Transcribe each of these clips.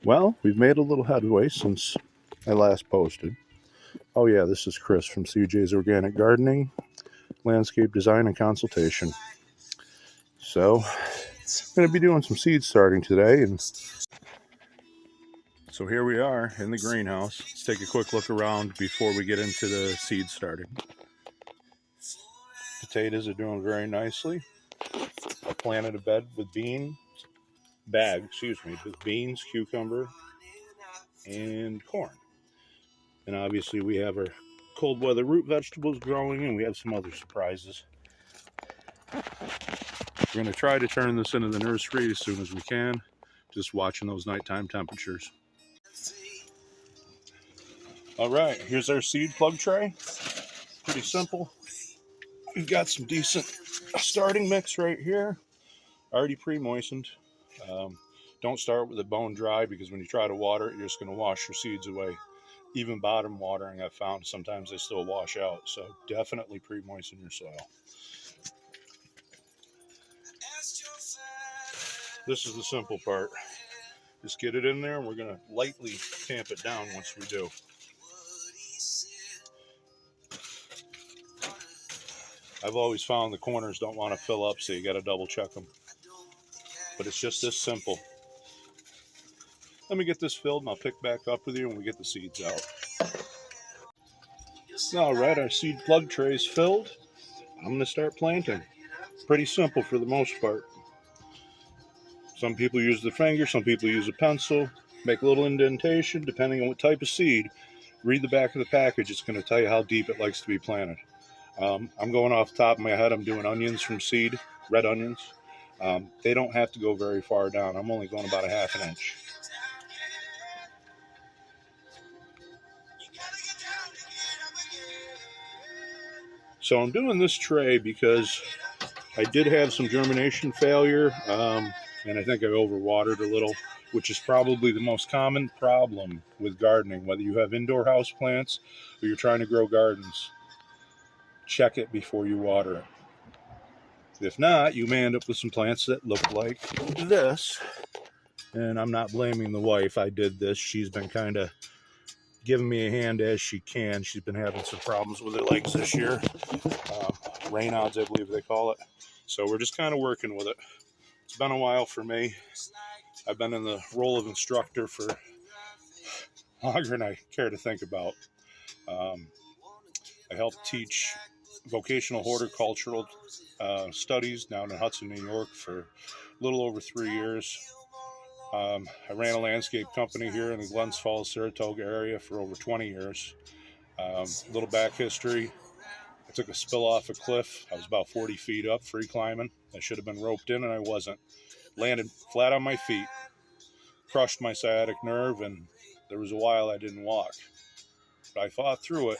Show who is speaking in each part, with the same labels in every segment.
Speaker 1: Well, we've made a little headway since I last posted. Oh yeah, this is Chris from CJ's Organic Gardening, Landscape Design and Consultation. So, I'm going to be doing some seed starting today, and so here we are in the greenhouse. Let's take a quick look around before we get into the seed starting. Potatoes are doing very nicely. I planted a bag with beans, with beans, cucumber, and corn. And obviously we have our cold weather root vegetables growing, and we have some other surprises. We're going to try to turn this into the nursery as soon as we can, just watching those nighttime temperatures. All right, here's our seed plug tray. Pretty simple. We've got some decent starting mix right here, already pre-moistened. Don't start with it bone dry, because when you try to water it, you're just going to wash your seeds away. Even bottom watering, I've found sometimes they still wash out, so definitely pre-moisten your soil. This is the simple part. Just get it in there, and we're going to lightly tamp it down once we do. I've always found the corners don't want to fill up, so you got to double check them. But it's just this simple. Let me get this filled, and I'll pick back up with you when we get the seeds out. All right, our seed plug tray is filled. I'm going to start planting. Pretty simple for the most part. Some people use the finger, some people use a pencil. Make a little indentation depending on what type of seed. Read the back of the package. It's going to tell you how deep it likes to be planted. I'm going off the top of my head. I'm doing onions from seed, red onions. They don't have to go very far down. I'm only going about a half an inch. So I'm doing this tray because I did have some germination failure, and I think I overwatered a little, which is probably the most common problem with gardening, whether you have indoor house plants or you're trying to grow gardens. Check it before you water it. If not, you may end up with some plants that look like this. And I'm not blaming the wife. I did this. She's been kind of giving me a hand as she can. She's been having some problems with her legs this year. Raynaud's, I believe they call it. So we're just kind of working with it. It's been a while for me. I've been in the role of instructor for longer than I care to think about. I helped teach vocational horticultural studies down in Hudson, New York for a little over 3 years. I ran a landscape company here in the Glens Falls, Saratoga area for over 20 years. Little back history. I took a spill off a cliff. I was about 40 feet up, free climbing. I should have been roped in, and I wasn't. Landed flat on my feet, crushed my sciatic nerve, and there was a while I didn't walk. But I fought through it,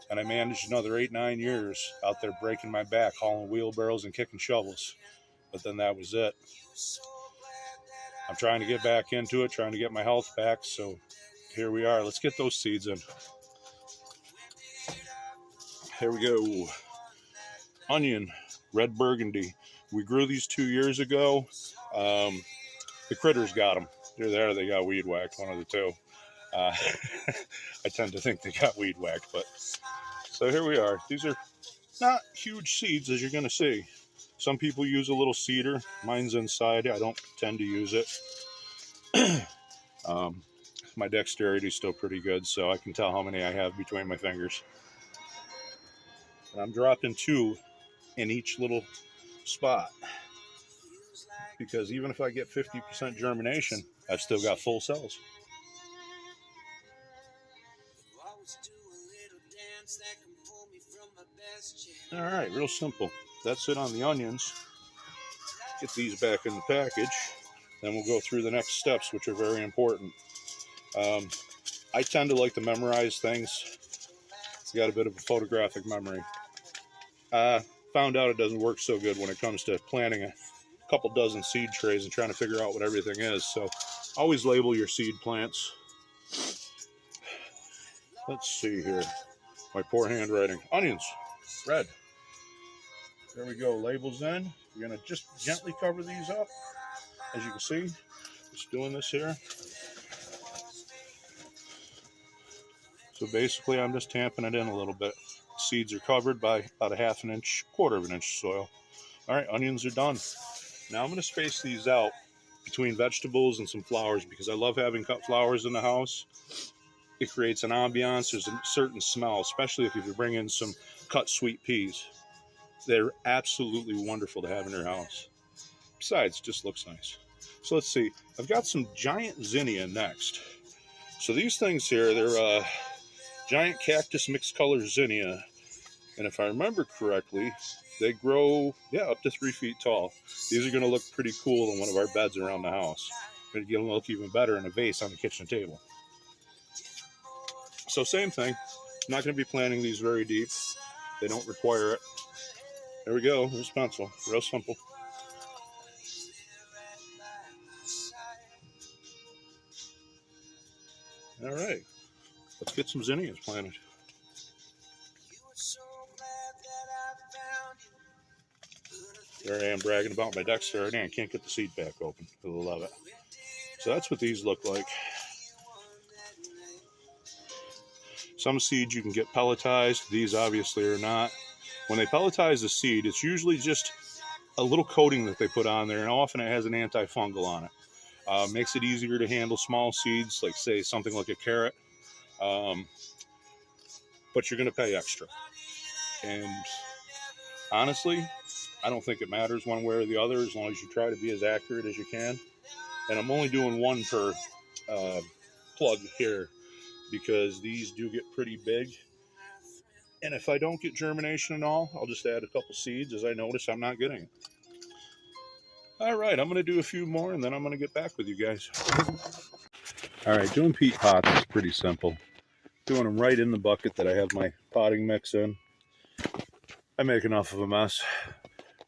Speaker 1: and I managed another 8-9 years out there breaking my back, hauling wheelbarrows and kicking shovels. But then that was it. I'm trying to get back into it, trying to get my health back, so here we are. Let's get those seeds in. Here we go. Onion, red burgundy. We grew these 2 years ago. The critters got them. They're there. They got weed whacked, one of the two. I tend to think they got weed whacked, but so here we are. These are not huge seeds, as you're going to see. Some people use a little seeder. Mine's inside. I don't tend to use it. My dexterity is still pretty good, so I can tell how many I have between my fingers. And I'm dropping 2 in each little spot, because even if I get 50% germination, I've still got full cells. All right, real simple. That's it on the onions. Get these back in the package. Then we'll go through the next steps, which are very important. I tend to like to memorize things. I've got a bit of a photographic memory. Found out it doesn't work so good when it comes to planting a couple dozen seed trays and trying to figure out what everything is. So always label your seed plants. Let's see here. My poor handwriting. Onions, red. There we go. Labels in. You're going to just gently cover these up. as you can see, just doing this here. So basically I'm just tamping it in a little bit. Seeds are covered by about a half an inch, quarter of an inch of soil. All right, onions are done. Now I'm going to space these out between vegetables and some flowers because I love having cut flowers in the house. It creates an ambiance. There's a certain smell, especially if you bring in some cut sweet peas. They're absolutely wonderful to have in your house. Besides, it just looks nice. So let's see. I've got some giant zinnia next. So these things here, they're giant cactus mixed color zinnia. And if I remember correctly, they grow, up to 3 feet tall. These are going to look pretty cool in one of our beds around the house. Going to look even better in a vase on the kitchen table. So same thing. I'm not going to be planting these very deep. They don't require it. There we go. There's pencil. Real simple. All right. Let's get some zinnias planted. There I am bragging about my dexterity. I can't get the seed pack open. I love it. So that's what these look like. Some seeds you can get pelletized. These obviously are not. When they pelletize the seed, it's usually just a little coating that they put on there, and often it has an antifungal on it. Makes it easier to handle small seeds, like say something like a carrot. But you're going to pay extra. And honestly, I don't think it matters one way or the other as long as you try to be as accurate as you can. And I'm only doing one per plug here because these do get pretty big. And if I don't get germination at all, I'll just add a couple seeds as I notice I'm not getting it. All right, I'm going to do a few more and then I'm going to get back with you guys. All right, doing peat pots is pretty simple. Doing them right in the bucket that I have my potting mix in. I make enough of a mess.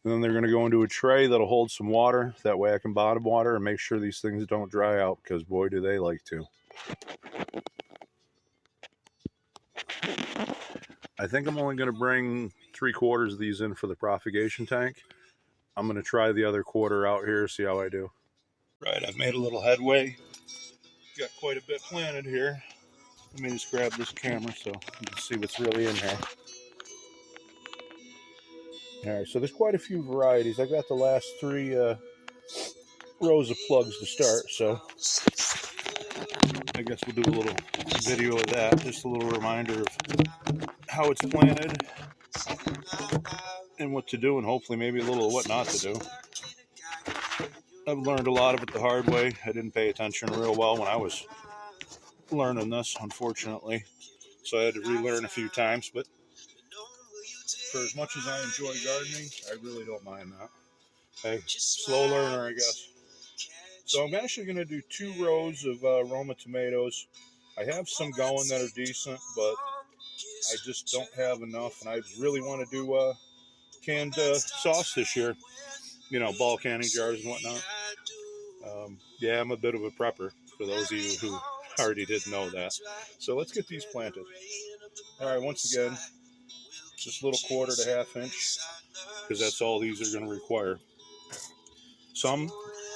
Speaker 1: And then they're going to go into a tray that'll hold some water. That way I can bottom water and make sure these things don't dry out because boy, do they like to. I think I'm only going to bring 3/4 of these in for the propagation tank. I'm going to try the other quarter out here, see how I do. Right, I've made a little headway. Got quite a bit planted here. Let me just grab this camera so you can see what's really in here. All right, so there's quite a few varieties. I got the last 3 rows of plugs to start, so I guess we'll do a little video of that. Just a little reminder of how it's planted and what to do, and hopefully maybe a little of what not to do. I've learned a lot of it the hard way. I didn't pay attention real well when I was learning this, unfortunately. So I had to relearn a few times, but for as much as I enjoy gardening, I really don't mind that. Hey, slow learner, I guess. So I'm actually going to do 2 rows of Roma tomatoes. I have some going that are decent, but I just don't have enough, and I really want to do canned sauce this year. You know, ball canning jars and whatnot. Yeah, I'm a bit of a prepper, for those of you who already didn't know that. So let's get these planted. All right, once again, just a little 1/4 to 1/2 inch, because that's all these are going to require. Some,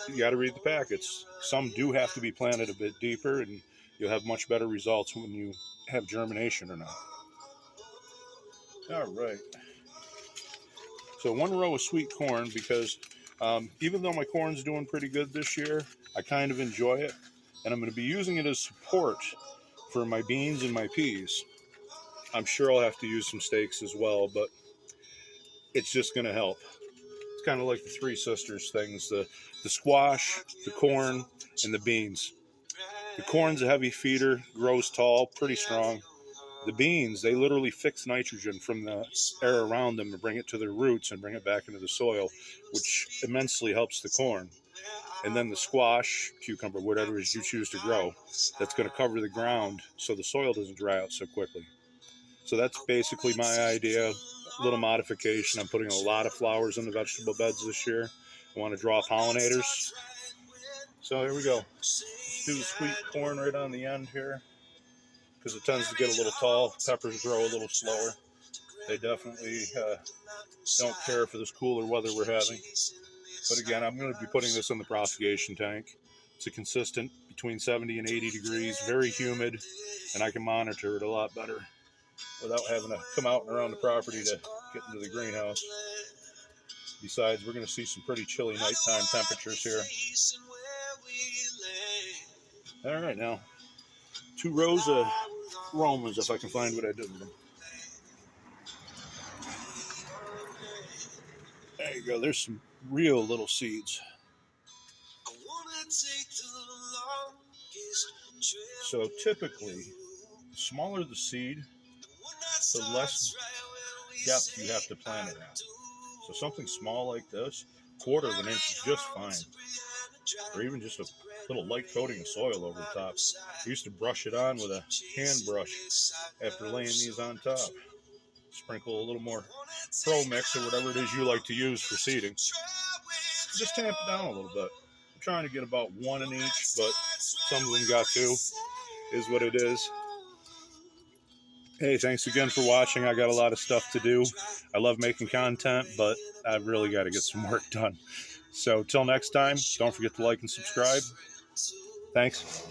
Speaker 1: you got to read the packets. Some do have to be planted a bit deeper, and you'll have much better results when you have germination or not. All right. So 1 row of sweet corn, because even though my corn's doing pretty good this year, I kind of enjoy it, and I'm going to be using it as support for my beans and my peas. I'm sure I'll have to use some stakes as well, but it's just going to help. It's kind of like the 3 sisters things, the squash, the corn, and the beans. The corn's a heavy feeder, grows tall, pretty strong. The beans, they literally fix nitrogen from the air around them and bring it to their roots and bring it back into the soil, which immensely helps the corn. And then the squash, cucumber, whatever it is you choose to grow, that's going to cover the ground so the soil doesn't dry out so quickly. So that's basically my idea. A little modification. I'm putting a lot of flowers in the vegetable beds this year. I want to draw pollinators. So here we go. Let's do the sweet corn right on the end here, because it tends to get a little tall. Peppers grow a little slower. They definitely don't care for this cooler weather we're having. But again, I'm going to be putting this in the propagation tank. It's a consistent between 70 and 80 degrees, very humid, and I can monitor it a lot better without having to come out and around the property to get into the greenhouse. Besides, we're going to see some pretty chilly nighttime temperatures here. All right, now 2 rows of Romas, if I can find what I did with them. There you go. There's some real little seeds. So typically, the smaller the seed, the less depth you have to plant it at. So something small like this, 1/4 of an inch is just fine. Or even just a little light coating of soil over the top. I used to brush it on with a hand brush after laying these on top. Sprinkle a little more Pro Mix or whatever it is you like to use for seeding. Just tamp it down a little bit. I'm trying to get about 1 in each, but some of them got 2. Is what it is. Hey, thanks again for watching. I got a lot of stuff to do. I love making content, but I've really got to get some work done. So till next time, don't forget to like and subscribe. Thanks.